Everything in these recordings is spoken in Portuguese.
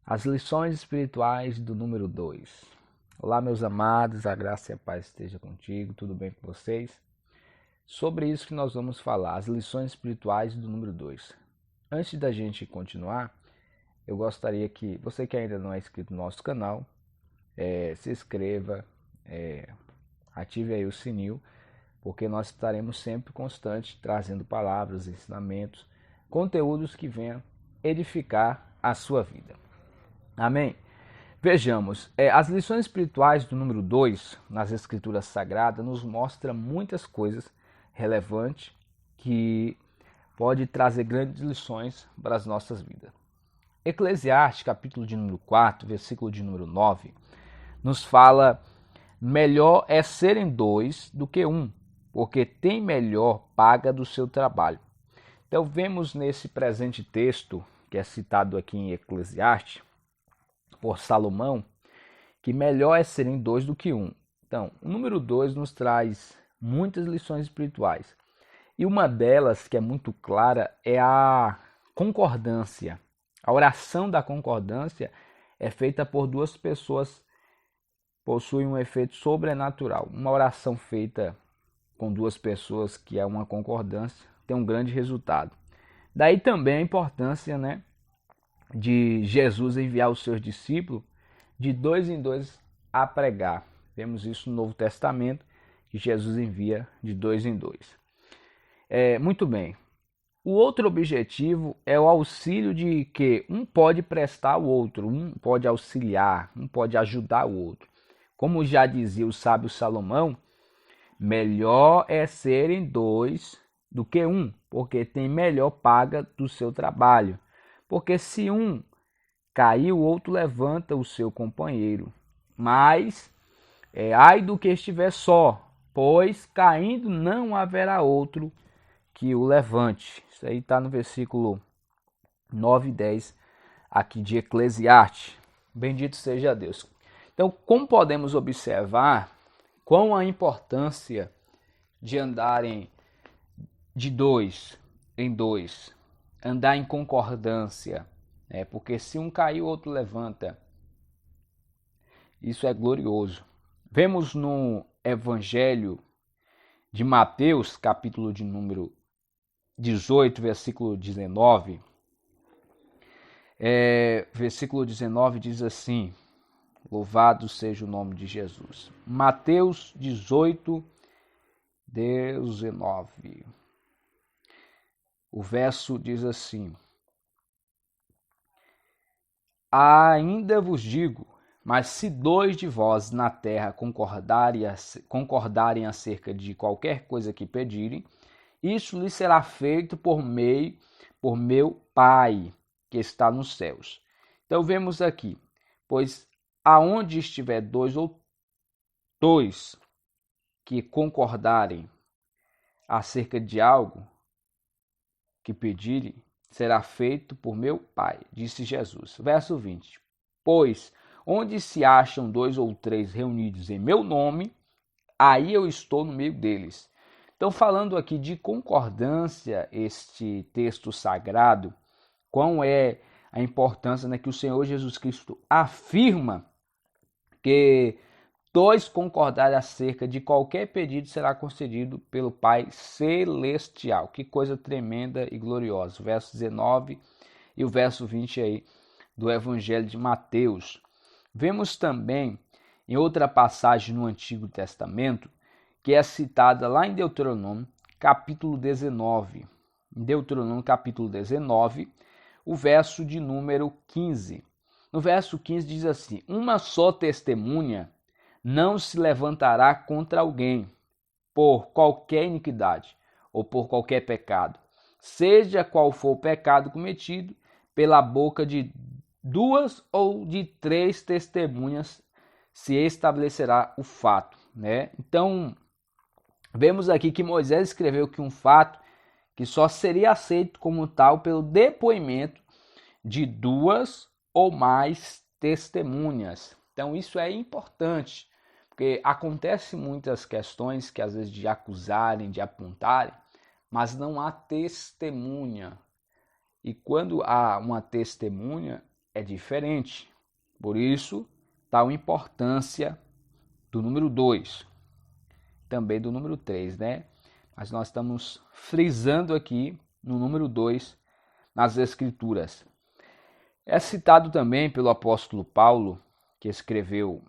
As lições espirituais do número 2. Olá, meus amados, a graça e a paz esteja contigo, tudo bem com vocês? Sobre isso que nós vamos falar, as lições espirituais do número 2. Antes da gente continuar, eu gostaria que você que ainda não é inscrito no nosso canal, se inscreva, ative aí o sininho, porque nós estaremos sempre constantes trazendo palavras, ensinamentos, conteúdos que venham edificar a sua vida. Amém? Vejamos, as lições espirituais do número 2 nas Escrituras Sagradas nos mostra muitas coisas relevantes que pode trazer grandes lições para as nossas vidas. Eclesiastes, capítulo de número 4, versículo de número 9, nos fala: melhor é serem dois do que um, porque tem melhor paga do seu trabalho. Então vemos nesse presente texto, que é citado aqui em Eclesiastes, por Salomão, que melhor é serem dois do que um. Então, o número 2 nos traz muitas lições espirituais. E uma delas, que é muito clara, é a concordância. A oração da concordância é feita por duas pessoas, possui um efeito sobrenatural. Uma oração feita com duas pessoas, que é uma concordância, tem um grande resultado. Daí também a importância, de Jesus enviar os seus discípulos de dois em dois a pregar. Vemos isso no Novo Testamento, que Jesus envia de dois em dois. Muito bem. O outro objetivo é o auxílio de que um pode prestar ao outro, um pode auxiliar, um pode ajudar o outro. Como já dizia o sábio Salomão, melhor é serem dois do que um, porque tem melhor paga do seu trabalho. Porque se um cair, o outro levanta o seu companheiro. Mas ai do que estiver só, pois caindo não haverá outro que o levante. Isso aí está no versículo 9 e 10 aqui de Eclesiastes. Bendito seja Deus. Então, como podemos observar, qual a importância de andarem de dois em dois, andar em concordância, porque se um cair, o outro levanta. Isso é glorioso. Vemos no Evangelho de Mateus, capítulo de número 18, versículo 19. Versículo 19 diz assim: louvado seja o nome de Jesus. Mateus 18, 19. O verso diz assim: ainda vos digo, mas se dois de vós na terra concordarem acerca de qualquer coisa que pedirem, isso lhe será feito por meu Pai que está nos céus. Então vemos aqui, pois aonde estiver dois que concordarem acerca de algo que pedirem, será feito por meu Pai, disse Jesus. Verso 20. Pois onde se acham dois ou três reunidos em meu nome, aí eu estou no meio deles. Então, falando aqui de concordância, este texto sagrado, qual é a importância, que o Senhor Jesus Cristo afirma que dois concordarem acerca de qualquer pedido será concedido pelo Pai Celestial. Que coisa tremenda e gloriosa. O verso 19 e o verso 20 aí do Evangelho de Mateus. Vemos também em outra passagem no Antigo Testamento, que é citada lá em Deuteronômio, capítulo 19. Em Deuteronômio, capítulo 19, o verso de número 15. No verso 15 diz assim: uma só testemunha não se levantará contra alguém por qualquer iniquidade ou por qualquer pecado, seja qual for o pecado cometido, pela boca de duas ou de três testemunhas se estabelecerá o fato, Então, vemos aqui que Moisés escreveu que um fato que só seria aceito como tal pelo depoimento de duas ou mais testemunhas. Então, isso é importante, porque acontece muitas questões que às vezes de acusarem, de apontarem, mas não há testemunha. E quando há uma testemunha, é diferente. Por isso, tal importância do número 2, também do número 3, né? Mas nós estamos frisando aqui no número 2 nas Escrituras. É citado também pelo apóstolo Paulo, que escreveu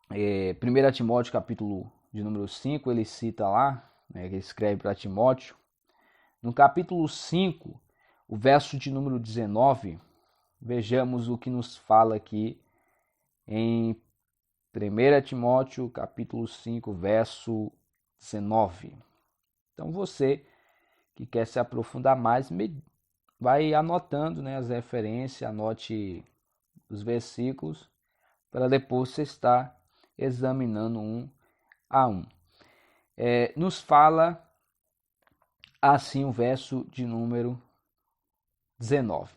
1 Timóteo capítulo de número 5, ele cita lá, né, ele escreve para Timóteo, no capítulo 5, o verso de número 19, vejamos o que nos fala aqui em 1 Timóteo capítulo 5, verso 19. Então você que quer se aprofundar mais, vai anotando, né, as referências, anote os versículos, para depois você estar examinando um a um. Nos fala assim o verso de número 19.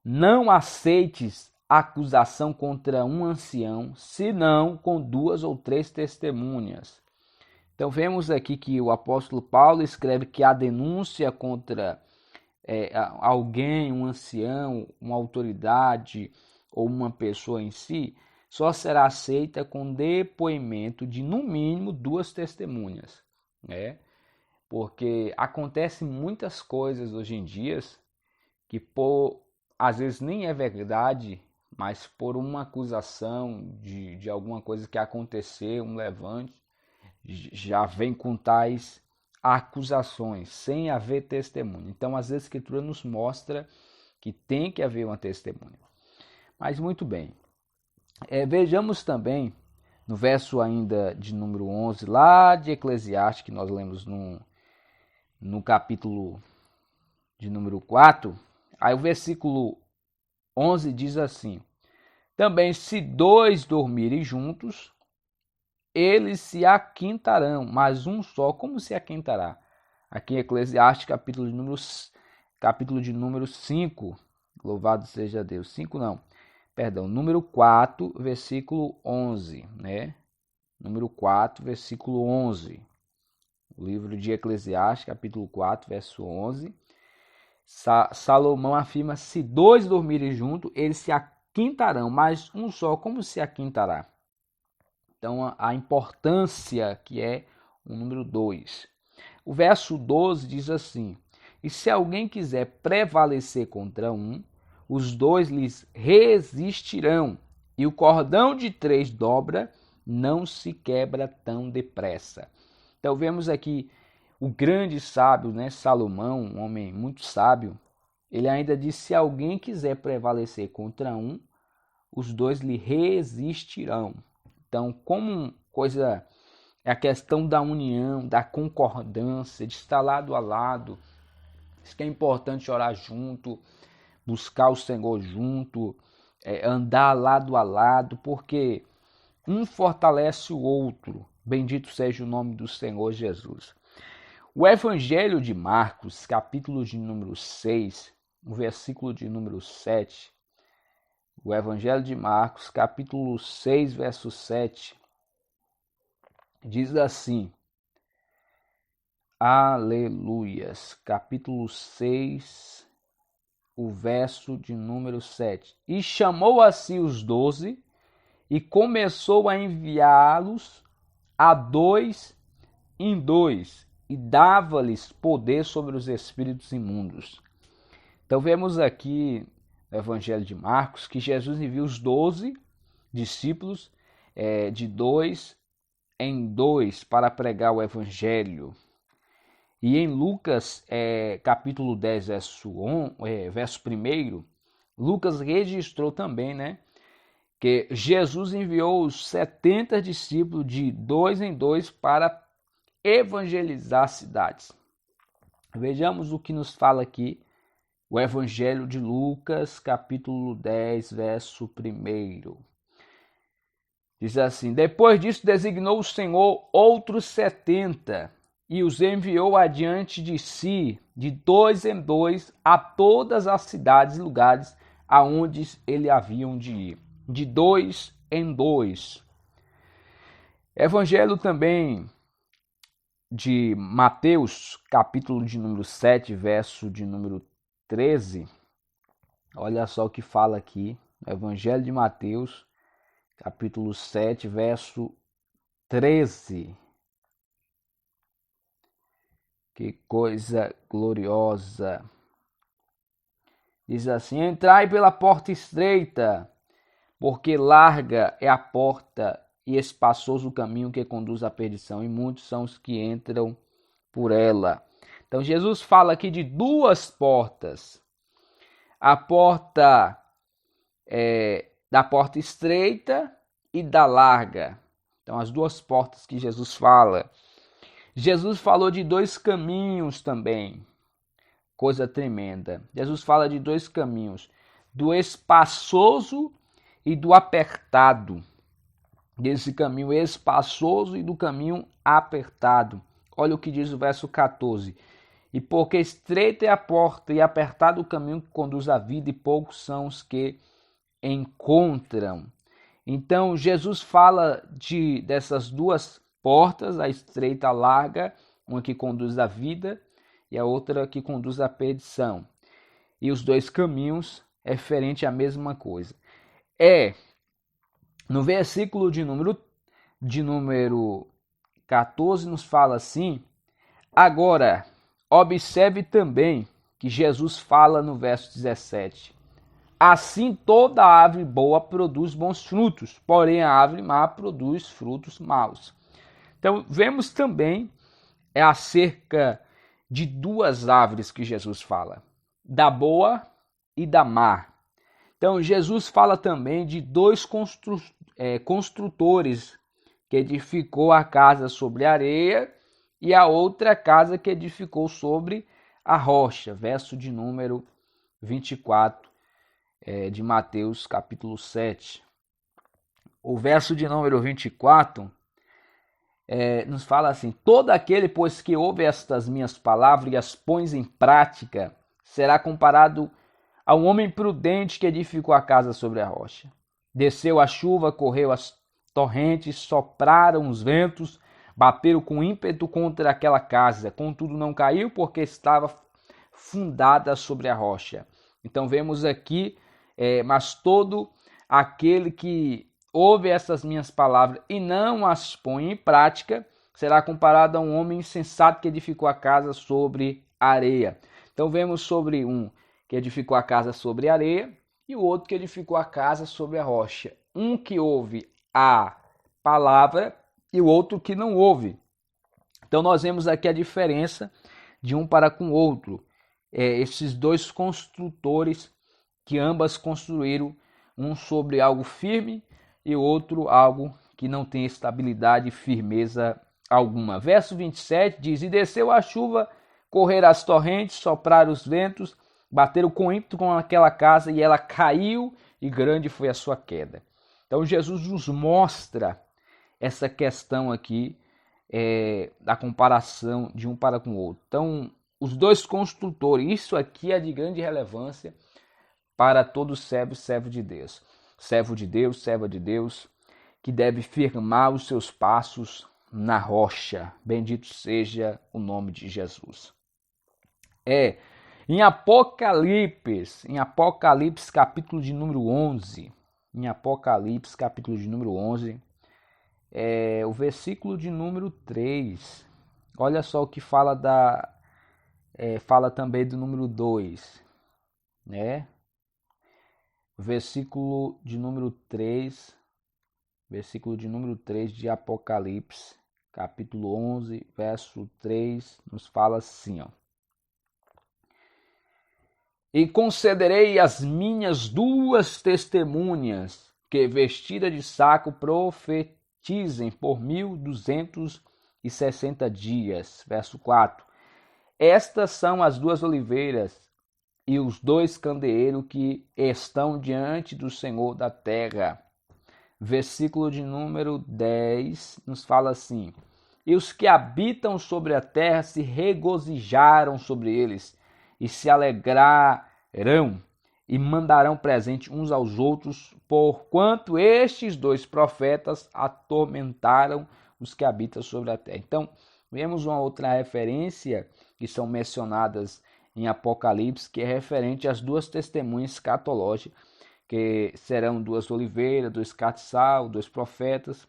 Não aceites acusação contra um ancião, senão com 2 ou 3 testemunhas. Então vemos aqui que o apóstolo Paulo escreve que a denúncia contra alguém, um ancião, uma autoridade ou uma pessoa em si, só será aceita com depoimento de no mínimo 2 testemunhas, né? Porque acontecem muitas coisas hoje em dia que às vezes nem é verdade, mas por uma acusação de alguma coisa que aconteceu, um levante, já vem com tais acusações, sem haver testemunho. Então, as Escrituras nos mostra que tem que haver uma testemunha. Mas muito bem. Vejamos também, no verso ainda de número 11, lá de Eclesiastes, que nós lemos no capítulo de número 4, aí o versículo 11 diz assim: também se 2 dormirem juntos, eles se aquintarão, mas um só como se aquintará? Aqui em Eclesiastes, capítulo de número 5, louvado seja Deus, 5 não, perdão, número 4, versículo 11, né? Número 4, versículo 11. O livro de Eclesiastes, capítulo 4, verso 11. Salomão afirma: se 2 dormirem juntos, eles se aquintarão, mas um só como se aquintará? Então, a importância que é o número 2. O verso 12 diz assim: e se alguém quiser prevalecer contra um, os 2 lhes resistirão, e o cordão de 3 dobra, não se quebra tão depressa. Então vemos aqui o grande sábio, né, Salomão, um homem muito sábio, ele ainda diz: se alguém quiser prevalecer contra um, os 2 lhe resistirão. Então, como coisa é a questão da união, da concordância, de estar lado a lado. Isso que é importante, orar junto, buscar o Senhor junto, andar lado a lado, porque um fortalece o outro. Bendito seja o nome do Senhor Jesus. O Evangelho de Marcos, capítulo de número 6, o versículo de número 7. O Evangelho de Marcos, capítulo 6, verso 7, diz assim: aleluias, capítulo 6, o verso de número 7. E chamou a si os 12 e começou a enviá-los a 2 em 2 e dava-lhes poder sobre os espíritos imundos. Então vemos aqui no Evangelho de Marcos que Jesus enviou os 12 discípulos de 2 em 2 para pregar o Evangelho. E em Lucas, capítulo 10, verso 1, Lucas registrou também, né, que Jesus enviou os 70 discípulos de 2 em 2 para evangelizar cidades. Vejamos o que nos fala aqui o Evangelho de Lucas, capítulo 10, verso 1. Diz assim: depois disso designou o Senhor outros 70 e os enviou adiante de si, de 2 em 2, a todas as cidades e lugares aonde ele haviam de ir. De 2 em 2. Evangelho também de Mateus, capítulo de número 7, verso de número 13. Olha só o que fala aqui, no Evangelho de Mateus, capítulo 7, verso 13. Que coisa gloriosa! Diz assim: entrai pela porta estreita, porque larga é a porta e espaçoso o caminho que conduz à perdição, e muitos são os que entram por ela. Então Jesus fala aqui de duas portas. A porta da porta estreita e da larga. Então as duas portas que Jesus fala. Jesus falou de dois caminhos também. Coisa tremenda. Jesus fala de dois caminhos, do espaçoso e do apertado. Desse caminho espaçoso e do caminho apertado. Olha o que diz o verso 14. E porque estreita é a porta e apertado o caminho que conduz à vida, e poucos são os que encontram. Então Jesus fala dessas duas portas, a estreita e a larga, uma que conduz à vida e a outra que conduz à perdição. E os dois caminhos é referente à mesma coisa. No versículo de número 14 nos fala assim: agora, observe também que Jesus fala no verso 17. Assim toda árvore boa produz bons frutos, porém a árvore má produz frutos maus. Então vemos também acerca de duas árvores que Jesus fala, da boa e da má. Então Jesus fala também de dois construtores que edificou a casa sobre a areia e a outra casa que edificou sobre a rocha. Verso de número 24 de Mateus capítulo 7. O verso de número 24 nos fala assim: todo aquele, pois, que ouve estas minhas palavras e as põe em prática, será comparado a um homem prudente que edificou a casa sobre a rocha. Desceu a chuva, correu as torrentes, sopraram os ventos, bateram com ímpeto contra aquela casa, contudo não caiu, porque estava fundada sobre a rocha. Então vemos aqui, mas todo aquele que ouve essas minhas palavras e não as põe em prática, será comparado a um homem insensato que edificou a casa sobre areia. Então vemos sobre um que edificou a casa sobre areia e o outro que edificou a casa sobre a rocha. Um que ouve a palavra e o outro que não ouve. Então nós vemos aqui a diferença de um para com o outro. Esses dois construtores que ambas construíram, um sobre algo firme e o outro algo que não tem estabilidade e firmeza alguma. Verso 27 diz: e desceu a chuva, correram as torrentes, sopraram os ventos, bateram com ímpeto com aquela casa e ela caiu e grande foi a sua queda. Então Jesus nos mostra essa questão aqui da comparação de um para com o outro. Então os dois construtores, isso aqui é de grande relevância para todo servo e servo de Deus. Servo de Deus, serva de Deus, que deve firmar os seus passos na rocha. Bendito seja o nome de Jesus. Em Apocalipse capítulo de número 11, o versículo de número 3, olha só o que fala fala também do número 2, né? Versículo de número 3 de Apocalipse, capítulo 11, verso 3, nos fala assim, ó: e concederei às minhas duas testemunhas que, vestida de saco, profetizem por 1260 dias. Verso 4. Estas são as duas oliveiras e os dois candeeiros que estão diante do Senhor da terra. Versículo de número 10 nos fala assim: e os que habitam sobre a terra se regozijaram sobre eles e se alegrarão e mandarão presente uns aos outros, porquanto estes dois profetas atormentaram os que habitam sobre a terra. Então, vemos uma outra referência que são mencionadas em Apocalipse, que é referente às duas testemunhas escatológicas, que serão duas oliveiras, dois castiçal, dois profetas,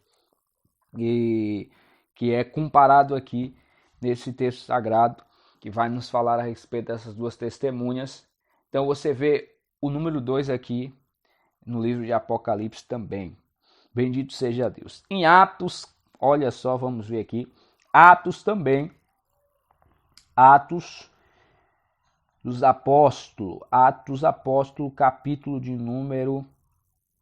e que é comparado aqui nesse texto sagrado, que vai nos falar a respeito dessas duas testemunhas. Então você vê o número 2 aqui no livro de Apocalipse também. Bendito seja Deus. Em Atos, olha só, vamos ver aqui. Atos também. Atos dos Apóstolos. Atos Apóstolo, capítulo de número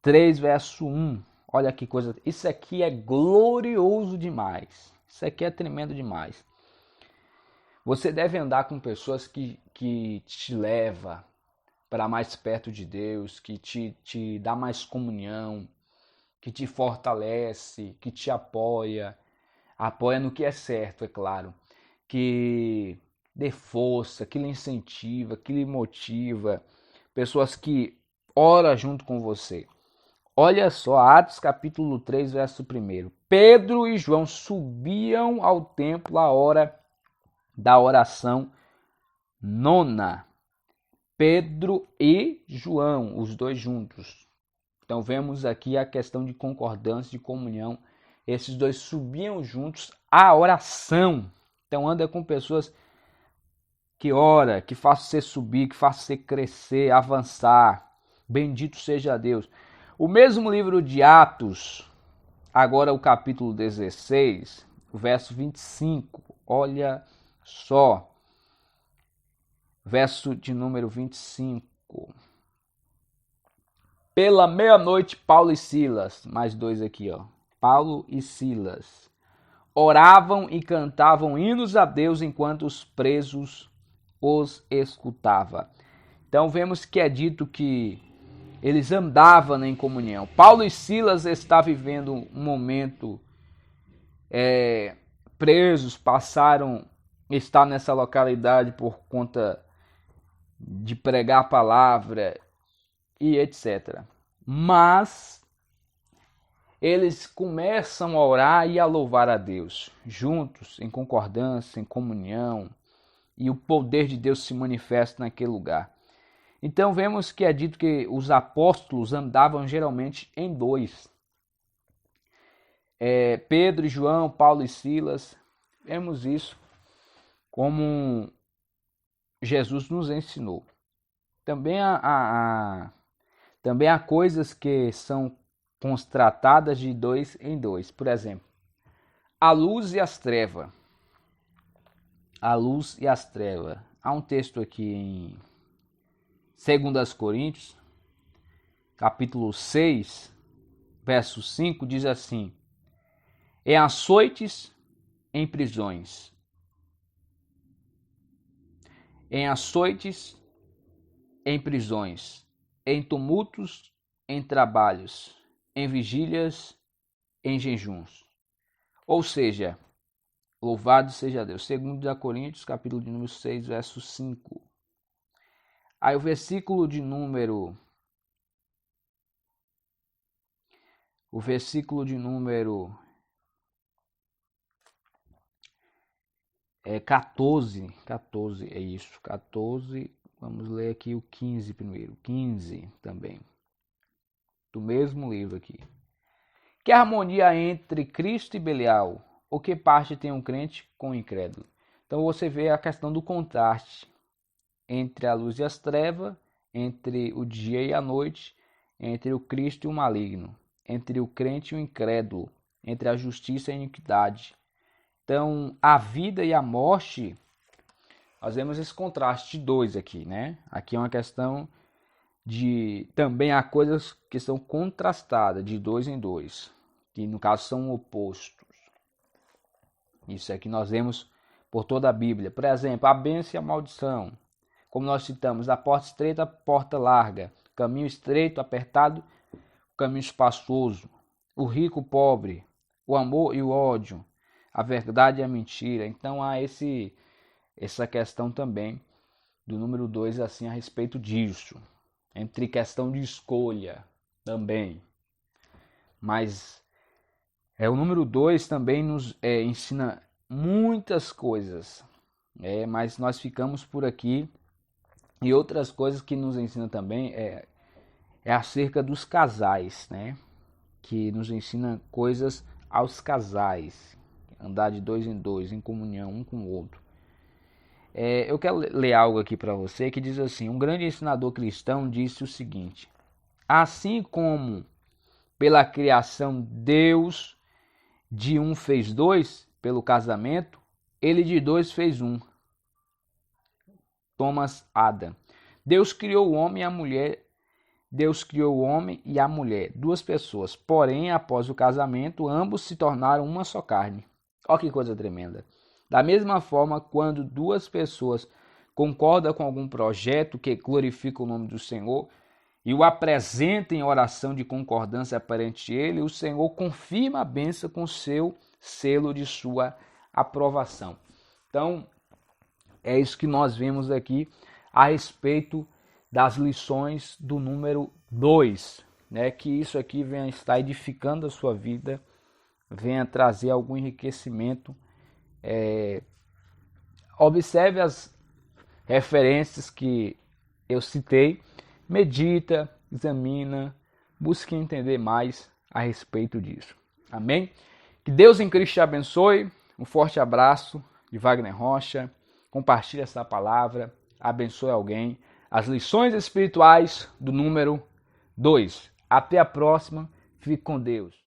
3, verso 1. Olha que coisa. Isso aqui é glorioso demais. Isso aqui é tremendo demais. Você deve andar com pessoas que te levam para mais perto de Deus, que te dá mais comunhão, que te fortalece, que te apoia no que é certo, é claro, que dê força, que lhe incentiva, que lhe motiva, pessoas que oram junto com você. Olha só, Atos capítulo 3, verso 1. Pedro e João subiam ao templo à hora da oração nona. Pedro e João, os dois juntos. Então vemos aqui a questão de concordância, de comunhão. Esses dois subiam juntos à oração. Então anda com pessoas que ora, que façam você subir, que façam você crescer, avançar. Bendito seja Deus. O mesmo livro de Atos, agora o capítulo 16, o verso 25. Olha só. Verso de número 25. Pela meia-noite, Paulo e Silas, mais dois aqui, ó. Paulo e Silas oravam e cantavam hinos a Deus enquanto os presos os escutavam. Então vemos que é dito que eles andavam em comunhão. Paulo e Silas estavam vivendo um momento presos, passaram a estar nessa localidade por conta de pregar a palavra e etc. Mas eles começam a orar e a louvar a Deus, juntos, em concordância, em comunhão, e o poder de Deus se manifesta naquele lugar. Então vemos que é dito que os apóstolos andavam geralmente em dois. Pedro e João, Paulo e Silas, vemos isso como Jesus nos ensinou. Também há coisas que são constatadas de dois em dois. Por exemplo, a luz e as trevas. A luz e as trevas. Há um texto aqui em 2 Coríntios, capítulo 6, verso 5, diz assim: em açoites, em prisões. Em açoites, em prisões. Em tumultos, em trabalhos. Em vigílias, em jejuns. Ou seja, louvado seja Deus. 2 Coríntios, capítulo de número 6, verso 5. Aí o versículo de número 14, é isso, 14, vamos ler aqui o 15 primeiro, 15 também, do mesmo livro aqui. Que harmonia entre Cristo e Belial, ou que parte tem um crente com o incrédulo? Então você vê a questão do contraste entre a luz e as trevas, entre o dia e a noite, entre o Cristo e o maligno, entre o crente e o incrédulo, entre a justiça e a iniquidade. Então, a vida e a morte, nós vemos esse contraste de dois aqui, né? Aqui é uma questão de... Também há coisas que são contrastadas, de dois em dois, que no caso são opostos. Isso é que nós vemos por toda a Bíblia. Por exemplo, a bênção e a maldição. Como nós citamos, a porta estreita, a porta larga. Caminho estreito, apertado, caminho espaçoso. O rico, o pobre. O amor e o ódio. A verdade e a mentira. Então há essa questão também do número 2 assim a respeito disso. Entre questão de escolha também. Mas o número 2 também nos ensina muitas coisas. Mas nós ficamos por aqui E outras coisas que nos ensina também é acerca dos casais, né? Que nos ensina coisas aos casais, andar de dois em dois, em comunhão um com o outro. Eu quero ler algo aqui para você que diz assim: um grande ensinador cristão disse o seguinte: assim como pela criação Deus de um fez dois, pelo casamento, ele de dois fez um. Thomas Adam. Deus criou o homem e a mulher. Deus criou o homem e a mulher, duas pessoas. Porém, após o casamento, ambos se tornaram uma só carne. Olha que coisa tremenda. Da mesma forma, quando duas pessoas concordam com algum projeto que glorifica o nome do Senhor e o apresentam em oração de concordância perante Ele, o Senhor confirma a bênção com seu selo de sua aprovação. Então, é isso que nós vemos aqui a respeito das lições do número 2, né? Que isso aqui venha estar edificando a sua vida, venha trazer algum enriquecimento. Observe as referências que eu citei, medita, examina, busque entender mais a respeito disso. Amém? Que Deus em Cristo te abençoe. Um forte abraço de Wagner Rocha. Compartilhe essa palavra, abençoe alguém. As lições espirituais do número 2. Até a próxima. Fique com Deus.